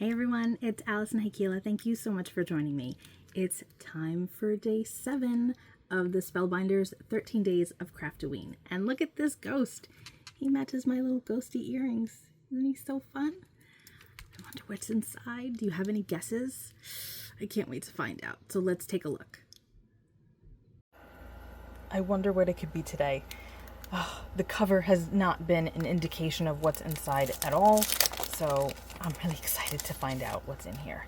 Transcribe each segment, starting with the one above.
Hey everyone, it's Alison Heikkila. Thank you so much for joining me. It's time for day 7 of the Spellbinders 13 Days of Craftoween. And look at this ghost. He matches my little ghosty earrings. Isn't he so fun? I wonder what's inside. Do you have any guesses? I can't wait to find out. So let's take a look. I wonder what it could be today. The cover has not been an indication of what's inside at all, so I'm really excited to find out what's in here.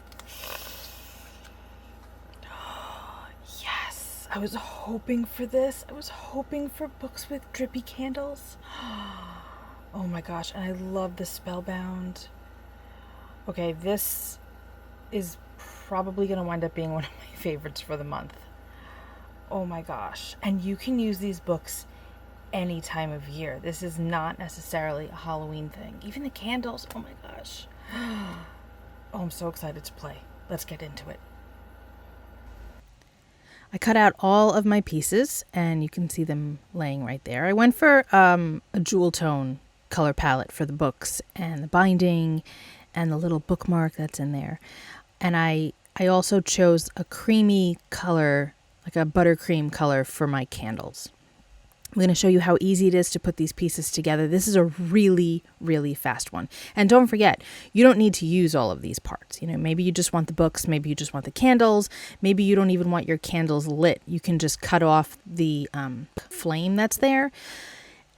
Yes, I was hoping for this. I was hoping for books with drippy candles. Oh my gosh, and I love the Spellbound. Okay, this is probably going to wind up being one of my favorites for the month. Oh my gosh. And you can use these books any time of year. This is not necessarily a Halloween thing. Even the candles. Oh my gosh. Oh, I'm so excited to play. Let's get into it. I cut out all of my pieces and you can see them laying right there. I went for a jewel tone color palette for the books and the binding and the little bookmark that's in there. And I also chose a creamy color, like a buttercream color for my candles. I'm going to show you how easy it is to put these pieces together. This is a really, really fast one. And don't forget, you don't need to use all of these parts. You know, maybe you just want the books, maybe you just want the candles, maybe you don't even want your candles lit. You can just cut off the flame that's there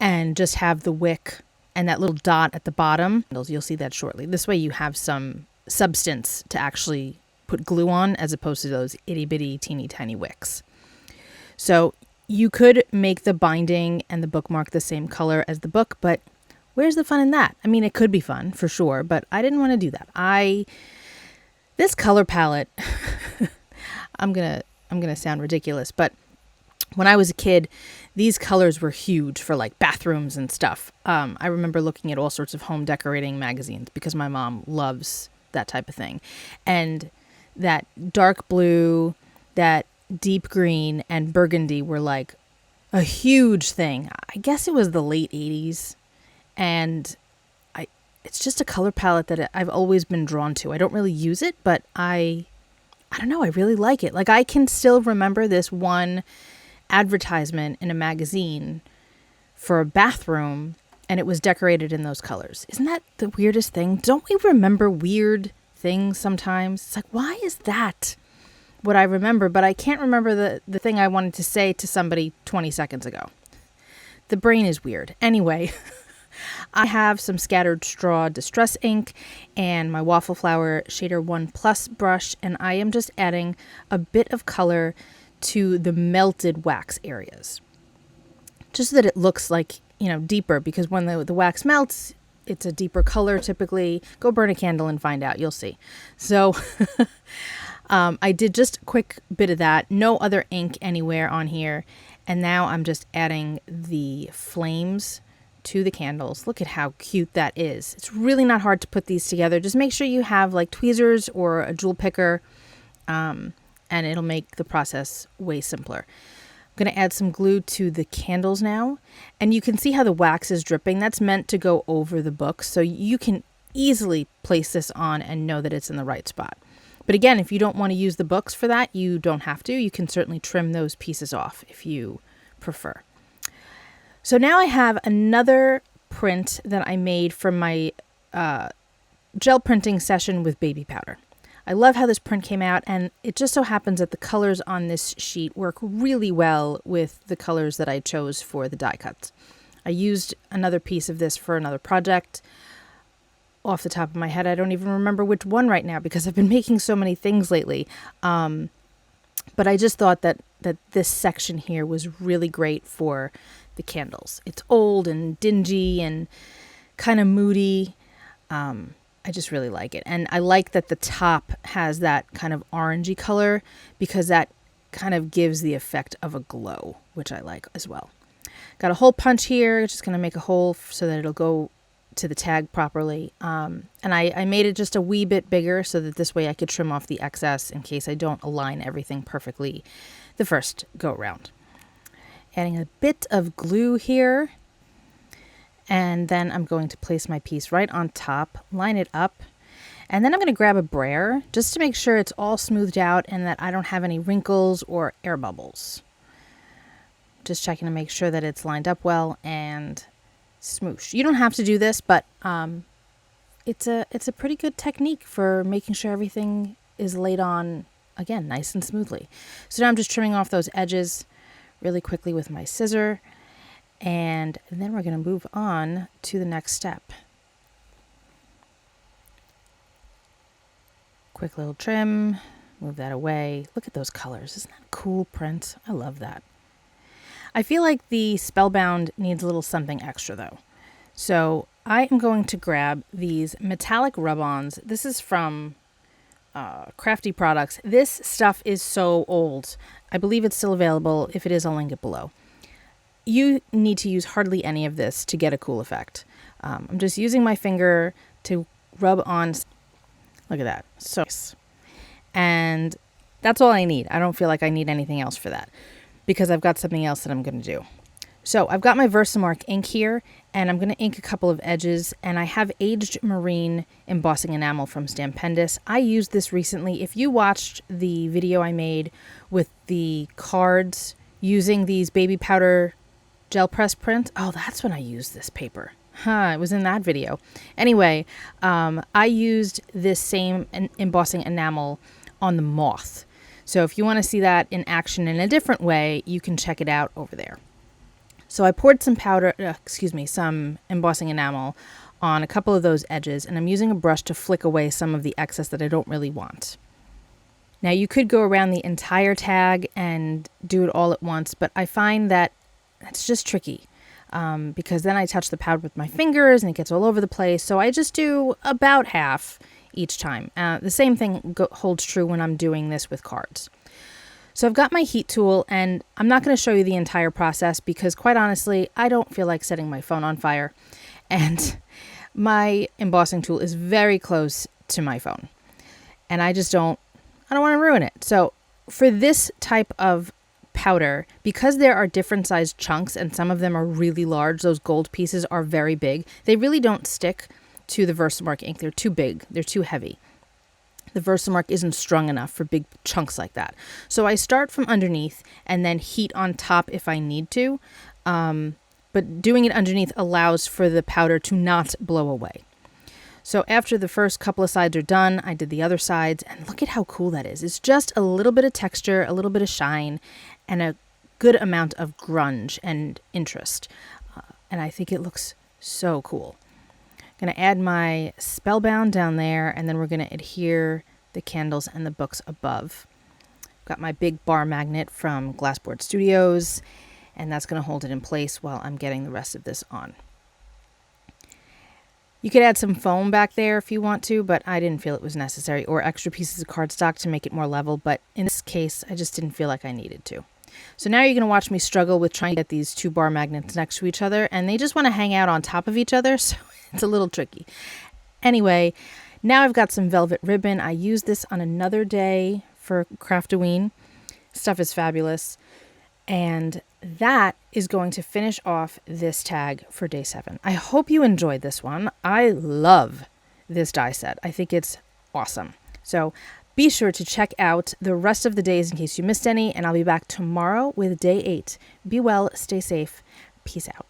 and just have the wick and that little dot at the bottom. You'll see that shortly. This way you have some substance to actually put glue on as opposed to those itty bitty teeny tiny wicks. So you could make the binding and the bookmark the same color as the book, but where's the fun in that? I mean, it could be fun for sure, but I didn't want to do that. This color palette, I'm gonna sound ridiculous, but when I was a kid, these colors were huge for like bathrooms and stuff. I remember looking at all sorts of home decorating magazines because my mom loves that type of thing. And that dark blue, that deep green, and burgundy were like a huge thing. I guess it was the late 80s. And it's just a color palette that I've always been drawn to. I don't really use it, but I don't know, I really like it. Like I can still remember this one advertisement in a magazine for a bathroom and it was decorated in those colors. Isn't that the weirdest thing? Don't we remember weird things sometimes? It's like, why is that what I remember, but I can't remember the thing I wanted to say to somebody 20 seconds ago. The brain is weird. Anyway, I have some Scattered Straw Distress ink and my Waffle Flower Shader 1 Plus brush, and I am just adding a bit of color to the melted wax areas. Just so that it looks like, you know, deeper, because when the wax melts, it's a deeper color typically. Go burn a candle and find out. You'll see. So I did just a quick bit of that. No other ink anywhere on here. And now I'm just adding the flames to the candles. Look at how cute that is. It's really not hard to put these together. Just make sure you have like tweezers or a jewel picker, and it'll make the process way simpler. I'm going to add some glue to the candles now. And you can see how the wax is dripping. That's meant to go over the book. So you can easily place this on and know that it's in the right spot. But again, if you don't want to use the books for that, you don't have to. You can certainly trim those pieces off if you prefer. So now I have another print that I made from my gel printing session with baby powder. I love how this print came out, and it just so happens that the colors on this sheet work really well with the colors that I chose for the die cuts. I used another piece of this for another project. Off the top of my head, I don't even remember which one right now because I've been making so many things lately. But I just thought that this section here was really great for the candles. It's old and dingy and kind of moody. I just really like it. And I like that the top has that kind of orangey color because that kind of gives the effect of a glow, which I like as well. Got a hole punch here. Just going to make a hole so that it'll go to the tag properly. And I made it just a wee bit bigger so that this way I could trim off the excess in case I don't align everything perfectly the first go around. Adding a bit of glue here. And then I'm going to place my piece right on top, line it up, And then I'm going to grab a brayer just to make sure it's all smoothed out and that I don't have any wrinkles or air bubbles. Just checking to make sure that it's lined up well and smoosh. You don't have to do this, but it's a pretty good technique for making sure everything is laid on, again, nice and smoothly. So now I'm just trimming off those edges really quickly with my scissor. And then we're going to move on to the next step. Quick little trim, move that away. Look at those colors. Isn't that a cool print? I love that. I feel like the Spellbound needs a little something extra though. So I am going to grab these metallic rub-ons. This is from Crafty Products. This stuff is so old. I believe it's still available. If it is, I'll link it below. You need to use hardly any of this to get a cool effect. I'm just using my finger to rub on. Look at that. So nice. And that's all I need. I don't feel like I need anything else for that because I've got something else that I'm going to do. So I've got my VersaMark ink here, and I'm going to ink a couple of edges, and I have aged marine embossing enamel from Stampendous. I used this recently. If you watched the video I made with the cards using these baby powder gel press prints, oh, that's when I used this paper. It was in that video. Anyway, I used this same embossing enamel on the moth. So if you want to see that in action in a different way, you can check it out over there. So I poured some some embossing enamel on a couple of those edges, and I'm using a brush to flick away some of the excess that I don't really want. Now you could go around the entire tag and do it all at once, but I find that it's just tricky. Because then I touch the powder with my fingers and it gets all over the place. So I just do about half each time. The same thing holds true when I'm doing this with cards. So I've got my heat tool, and I'm not going to show you the entire process because quite honestly, I don't feel like setting my phone on fire. And my embossing tool is very close to my phone. And I don't want to ruin it. So for this type of powder, because there are different sized chunks and some of them are really large, those gold pieces are very big, they really don't stick to the VersaMark ink. They're too big, they're too heavy. The VersaMark isn't strong enough for big chunks like that. So I start from underneath and then heat on top if I need to, but doing it underneath allows for the powder to not blow away. So after the first couple of sides are done, I did the other sides, and look at how cool that is. It's just a little bit of texture, a little bit of shine, and a good amount of grunge and interest. And I think it looks so cool. I'm going to add my Spellbound down there, and then we're going to adhere the candles and the books above. Got my big bar magnet from Glassboard Studios, and that's going to hold it in place while I'm getting the rest of this on. You could add some foam back there if you want to, but I didn't feel it was necessary, or extra pieces of cardstock to make it more level, but in this case, I just didn't feel like I needed to. So now you're going to watch me struggle with trying to get these two bar magnets next to each other, and they just want to hang out on top of each other, so it's a little tricky. Anyway, now I've got some velvet ribbon. I used this on another day for Craftoween. Stuff is fabulous. And that is going to finish off this tag for day 7. I hope you enjoyed this one. I love this die set. I think it's awesome. So be sure to check out the rest of the days in case you missed any, and I'll be back tomorrow with day 8. Be well, stay safe. Peace out.